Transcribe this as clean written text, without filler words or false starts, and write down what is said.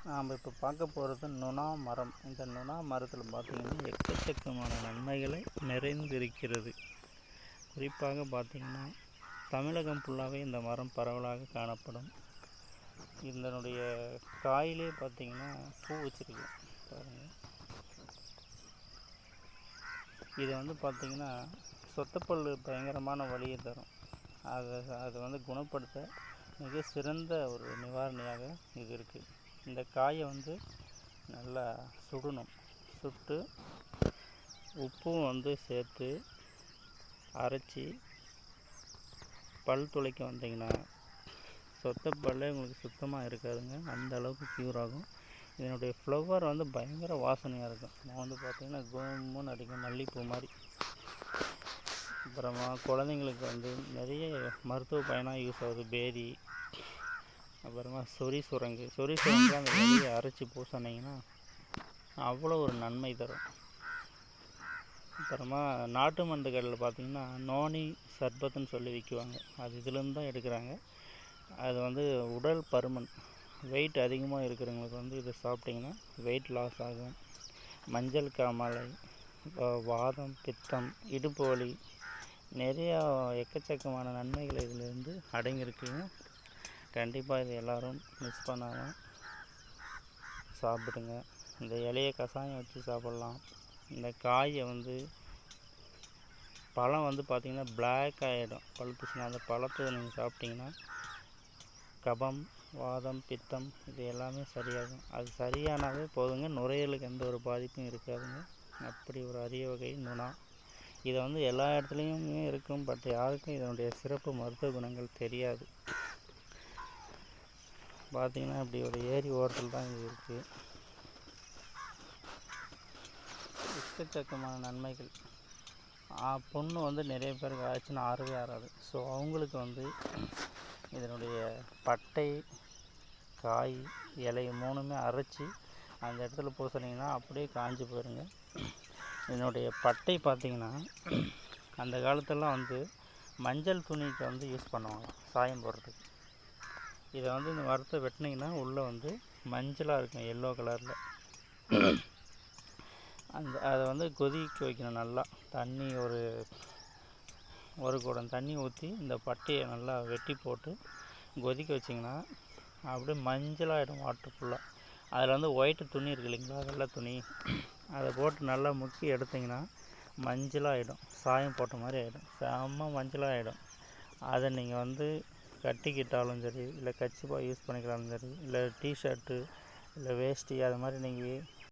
நாம் இப்போ பார்க்க போகிறது நுணா மரம். இந்த நுணா மரத்தில் பார்த்திங்கன்னா எக்கச்சக்கமான நன்மைகளை நிறைந்திருக்கிறது. குறிப்பாக பார்த்திங்கன்னா தமிழகம் ஃபுல்லாகவே இந்த மரம் பரவலாக காணப்படும். இதனுடைய காயிலே பார்த்திங்கன்னா பூ வச்சுருக்கு பாருங்கள். இது வந்து பார்த்திங்கன்னா சொத்தப்பல் பயங்கரமான வலியை தரும். அதை குணப்படுத்த மிக சிறந்த ஒரு நிவாரணியாக இது இருக்குது. இந்த காயை நல்லா சுடணும். சுட்டு உப்பும் சேர்த்து அரைச்சி பல் துளைக்க வந்தீங்கன்னா சொத்தப்பல்லே உங்களுக்கு சுத்தமாக இருக்காதுங்க. அந்த அளவுக்கு க்யூர் ஆகும். இதனுடைய ஃப்ளவர் பயங்கர வாசனையாக இருக்கும். நான் பார்த்திங்கன்னா கோமுன்னு அடிக்கும், மல்லிகைப்பூ மாதிரி. அப்புறமா குழந்தைங்களுக்கு நிறைய மருத்துவ பயனாக யூஸ் ஆகுது. பேதி, அப்புறமா சொறி சுரங்கு அந்த வெளியை அரைச்சி பூசினீங்கன்னா அவ்வளோ ஒரு நன்மை தரும். அப்புறமா நாட்டு மண்டுகளில் பார்த்திங்கன்னா நோனி சர்பத்துன்னு சொல்லி விற்குவாங்க. அது இதுலேருந்து தான் எடுக்கிறாங்க. அது உடல் பருமன், வெயிட் அதிகமாக இருக்கிறவங்களுக்கு இதை சாப்பிட்டிங்கன்னா வெயிட் லாஸ் ஆகும். மஞ்சள் காமாலை, வாதம், பித்தம், இடுப்பு வலி, நிறையா எக்கச்சக்கமான நன்மைகள் இதிலேருந்து அடங்கியிருக்குங்க. கண்டிப்பாக இது எல்லோரும் மிஸ் பண்ணாமல் சாப்பிடுங்க. இந்த இலையை கஷாயம் வச்சு சாப்பிட்லாம். இந்த காயை பழம் பார்த்திங்கன்னா பிளாக் ஆகிடும் பழுத்துச்சுன்னா. அந்த பழத்தை நீங்கள் சாப்பிட்டிங்கன்னா கபம், வாதம், பித்தம் இது எல்லாமே சரியாகும். அது சரியானாவே போதுங்க. நுரையீரலுக்கு எந்த ஒரு பாதிப்பும் இருக்காதுங்க. அப்படி ஒரு அரிய வகை நுணா. இதை எல்லா இடத்துலையுமே இருக்கும். பட் யாருக்கும் இதனுடைய சிறப்பு மருத்துவ குணங்கள் தெரியாது. பார்த்திங்கன்னா இப்படி ஒரு ஏரி ஓரத்தில் தான் இது இருக்குது. எக்கச்சக்கமான நன்மைகள். பொண்ணு நிறைய பேருக்கு ஆச்சுன்னா ஆறவே ஆறாது. ஸோ அவங்களுக்கு இதனுடைய பட்டை, காய், இலை மூணுமே அரைச்சி அந்த இடத்துல பூசினீங்கன்னா அப்படியே காஞ்சி போயிருங்க. இதனுடைய பட்டை பார்த்திங்கன்னா அந்த காலத்தெல்லாம் மஞ்சள் துணிக்கு யூஸ் பண்ணுவாங்க சாயம் போடுறதுக்கு. இதை இந்த மரத்தை வெட்டினீங்கன்னா உள்ளே மஞ்சளாக இருக்கும், எல்லோ கலரில். அதை கொதிக்க வைக்கணும். நல்லா தண்ணி ஒரு குடம் தண்ணி ஊற்றி இந்த பட்டையை நல்லா வெட்டி போட்டு கொதிக்க வச்சிங்கன்னா அப்படியே மஞ்சளாகிடும் வாட்டர் ஃபுல்லாக. அதில் ஒயிட்டு துணி இருக்குது இல்லைங்களா, வெள்ளை துணி, அதை போட்டு நல்லா முக்கி எடுத்திங்கன்னா மஞ்சளாகிடும். சாயம் போட்ட மாதிரி ஆகிடும். செம்ம மஞ்சளாகிடும். அதை நீங்கள் கட்டிக்கிட்டாலும் சரி, இல்லை கச்சிப்பாக யூஸ் பண்ணிக்கிட்டாலும் சரி, இல்லை டிஷர்ட்டு, இல்லை வேஷ்டி, அது மாதிரி நீங்கள்